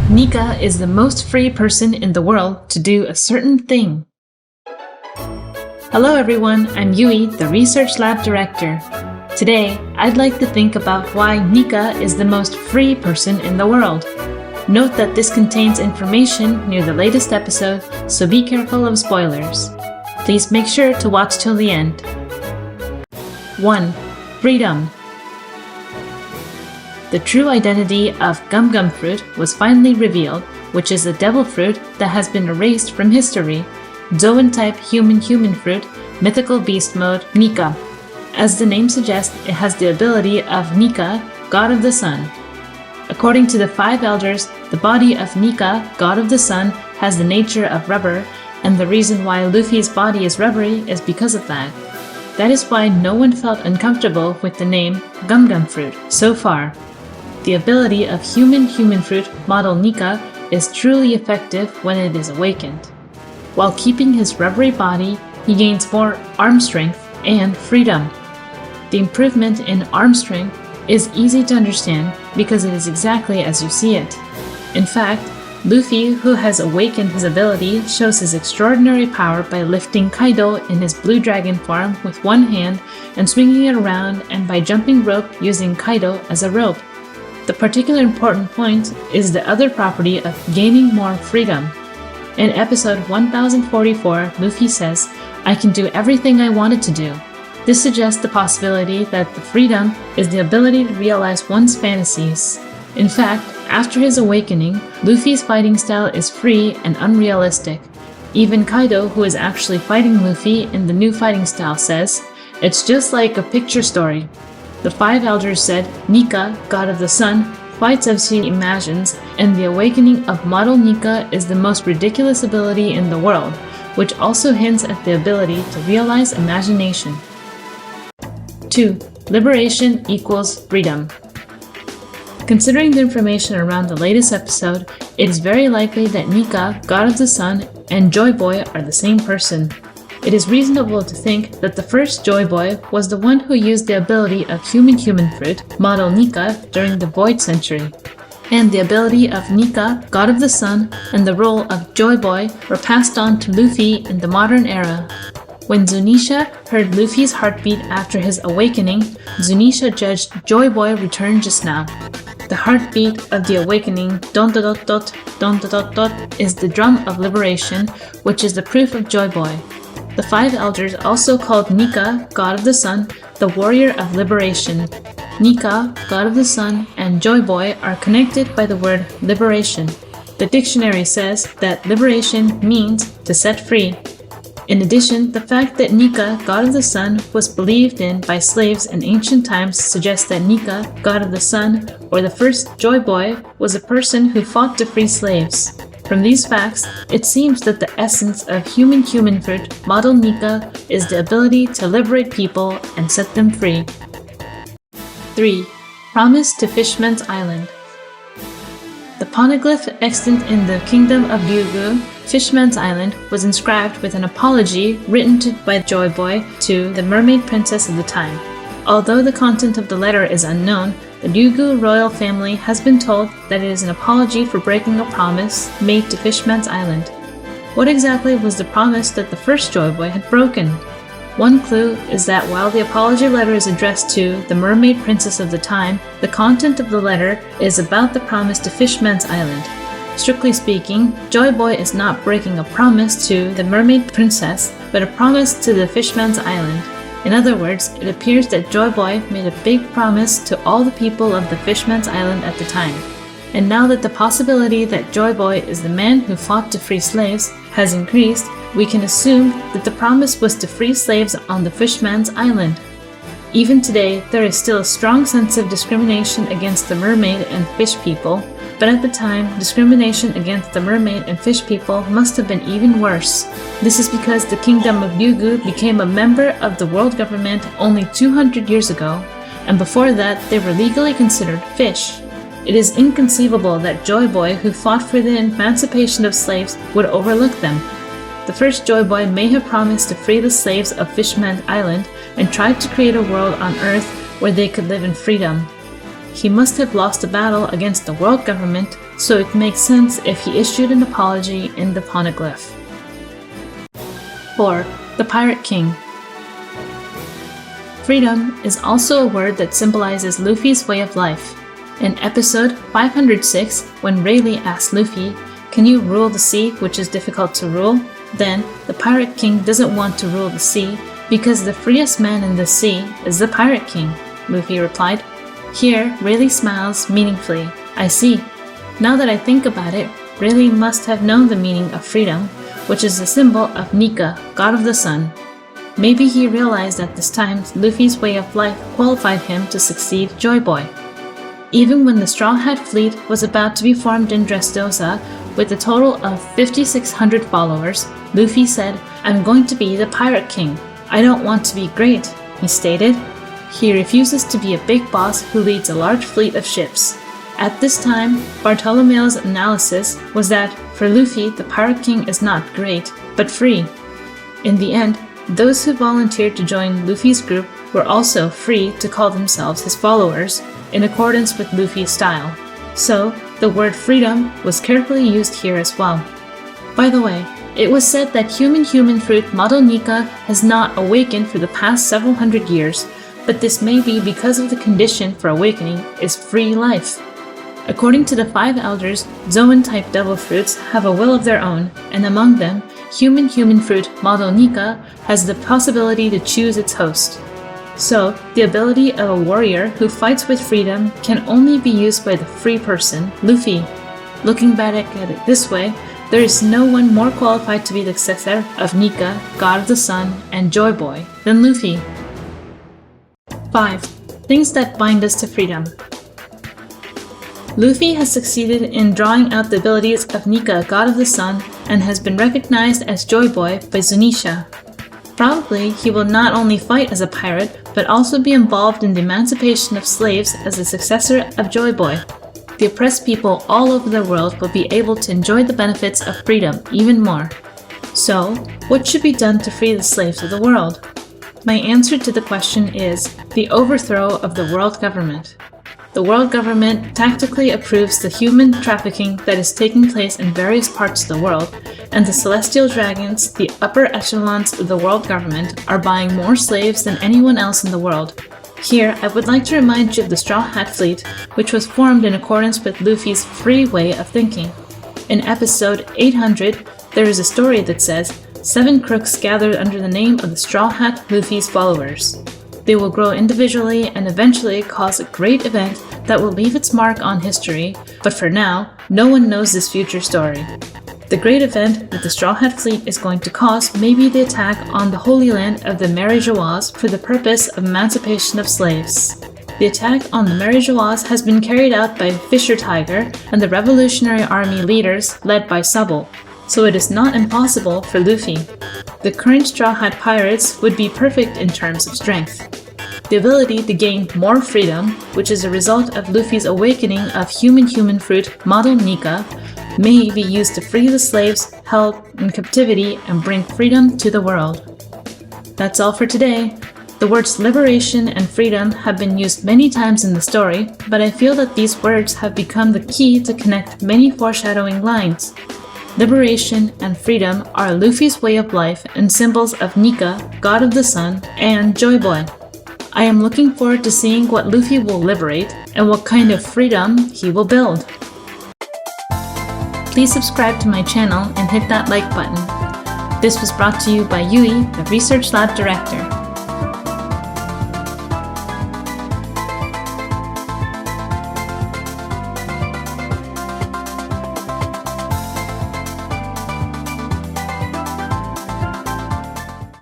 Nika is the most free person in the world to do a certain thing. Hello everyone, I'm Yui, the Research Lab Director. Today, I'd like to think about why Nika is the most free person in the world. Note that this contains information near the latest episode, so be careful of spoilers. Please make sure to watch till the end. 1. Freedom. The true identity of gum gum fruit was finally revealed, which is a devil fruit that has been erased from history. Zoan-type human fruit, mythical beast mode, Nika. As the name suggests, it has the ability of Nika, god of the sun. According to the 5 elders, the body of Nika, god of the sun, has the nature of rubber, and the reason why Luffy's body is rubbery is because of that. That is why no one felt uncomfortable with the name gum gum fruit so far. The ability of human fruit, model Nika, is truly effective when it is awakened. While keeping his rubbery body, he gains more arm strength and freedom. The improvement in arm strength is easy to understand because it is exactly as you see it. In fact, Luffy, who has awakened his ability, shows his extraordinary power by lifting Kaido in his blue dragon form with one hand and swinging it around, and by jumping rope using Kaido as a rope. The particular important point is the other property of gaining more freedom. In episode 1044, Luffy says, "I can do everything I wanted to do." This suggests the possibility that the freedom is the ability to realize one's fantasies. In fact, after his awakening, Luffy's fighting style is free and unrealistic. Even Kaido, who is actually fighting Luffy in the new fighting style, says, "It's just like a picture story." The 5 elders said, Nika, god of the sun, fights as he imagines, and the awakening of model Nika is the most ridiculous ability in the world, which also hints at the ability to realize imagination. 2. Liberation equals freedom. Considering the information around the latest episode, it is very likely that Nika, god of the sun, and Joy Boy are the same person. It is reasonable to think that the first Joy Boy was the one who used the ability of human fruit, model Nika, during the Void Century. And the ability of Nika, god of the sun, and the role of Joy Boy were passed on to Luffy in the modern era. When Zunisha heard Luffy's heartbeat after his awakening, Zunisha judged Joy Boy returned just now. The heartbeat of the awakening, don dot dot dot, don dot dot dot, is the drum of liberation, which is the proof of Joy Boy. The 5 elders also called Nika, god of the sun, the warrior of liberation. Nika, god of the sun, and Joy Boy are connected by the word liberation. The dictionary says that liberation means to set free. In addition, the fact that Nika, god of the sun, was believed in by slaves in ancient times suggests that Nika, god of the sun, or the first Joy Boy, was a person who fought to free slaves. From these facts, it seems that the essence of human fruit, model Nika, is the ability to liberate people and set them free. 3. Promise to Fishmans Island. The poneglyph extant in the kingdom of Ryugu, Fishmans Island, was inscribed with an apology written by Joy Boy to the mermaid princess of the time. Although the content of the letter is unknown, the Ryugu royal family has been told that it is an apology for breaking a promise made to Fishmans Island. What exactly was the promise that the first Joy Boy had broken? One clue is that while the apology letter is addressed to the mermaid princess of the time, the content of the letter is about the promise to Fishmans Island. Strictly speaking, Joy Boy is not breaking a promise to the mermaid princess, but a promise to the Fishmans Island. In other words, it appears that Joy Boy made a big promise to all the people of the Fishmans Island at the time. And now that the possibility that Joy Boy is the man who fought to free slaves has increased, we can assume that the promise was to free slaves on the Fishmans Island. Even today, there is still a strong sense of discrimination against the mermaid and fish people, but at the time, discrimination against the mermaid and fish people must have been even worse. This is because the kingdom of Ryugu became a member of the world government only 200 years ago, and before that they were legally considered fish. It is inconceivable that Joy Boy, who fought for the emancipation of slaves, would overlook them. The first Joy Boy may have promised to free the slaves of Fishman Island and tried to create a world on Earth where they could live in freedom. He must have lost a battle against the world government, so it makes sense if he issued an apology in the poneglyph. 4. The Pirate King. Freedom is also a word that symbolizes Luffy's way of life. In episode 506, when Rayleigh asks Luffy, "Can you rule the sea, which is difficult to rule?" Then, the Pirate King doesn't want to rule the sea because the freest man in the sea is the Pirate King, Luffy replied. Here, Rayleigh smiles meaningfully. I see. Now that I think about it, Rayleigh must have known the meaning of freedom, which is a symbol of Nika, god of the sun. Maybe he realized at this time Luffy's way of life qualified him to succeed Joy Boy. Even when the Straw Hat Fleet was about to be formed in Dressrosa with a total of 5,600 followers, Luffy said, "I'm going to be the Pirate King. I don't want to be great," he stated. He refuses to be a big boss who leads a large fleet of ships. At this time, Bartolomeo's analysis was that for Luffy, the Pirate King is not great, but free. In the end, those who volunteered to join Luffy's group were also free to call themselves his followers, in accordance with Luffy's style. So, the word freedom was carefully used here as well. By the way, it was said that human fruit model Nika has not awakened for the past several hundred years, but this may be because of the condition for awakening is free life. According to the 5 elders, Zoan-type devil fruits have a will of their own, and among them, human fruit model Nika has the possibility to choose its host. So, the ability of a warrior who fights with freedom can only be used by the free person, Luffy. Looking back at it this way, there is no one more qualified to be the successor of Nika, god of the sun, and Joy Boy than Luffy. 5. Things that bind us to freedom. Luffy has succeeded in drawing out the abilities of Nika, god of the sun, and has been recognized as Joy Boy by Shueisha. Probably he will not only fight as a pirate, but also be involved in the emancipation of slaves as the successor of Joy Boy. The oppressed people all over the world will be able to enjoy the benefits of freedom even more. So, what should be done to free the slaves of the world? My answer to the question is the overthrow of the world government. The world government tactically approves the human trafficking that is taking place in various parts of the world, and the celestial dragons, the upper echelons of the world government, are buying more slaves than anyone else in the world. Here, I would like to remind you of the Straw Hat Fleet, which was formed in accordance with Luffy's free way of thinking. In episode 800, there is a story that says, 7 crooks gathered under the name of the Straw Hat Luffy's followers. They will grow individually and eventually cause a great event that will leave its mark on history, but for now, no one knows this future story. The great event that the Straw Hat Fleet is going to cause may be the attack on the Holy Land of the Marijois for the purpose of emancipation of slaves. The attack on the Marijois has been carried out by Fisher Tiger and the Revolutionary Army leaders led by Sable, so it is not impossible for Luffy. The current Straw Hat Pirates would be perfect in terms of strength. The ability to gain more freedom, which is a result of Luffy's awakening of human fruit model Nika, may be used to free the slaves held in captivity and bring freedom to the world. That's all for today. The words liberation and freedom have been used many times in the story, but I feel that these words have become the key to connect many foreshadowing lines. Liberation and freedom are Luffy's way of life and symbols of Nika, god of the sun, and Joy Boy. I am looking forward to seeing what Luffy will liberate and what kind of freedom he will build. Please subscribe to my channel and hit that like button. This was brought to you by Yui, the Research Lab Director.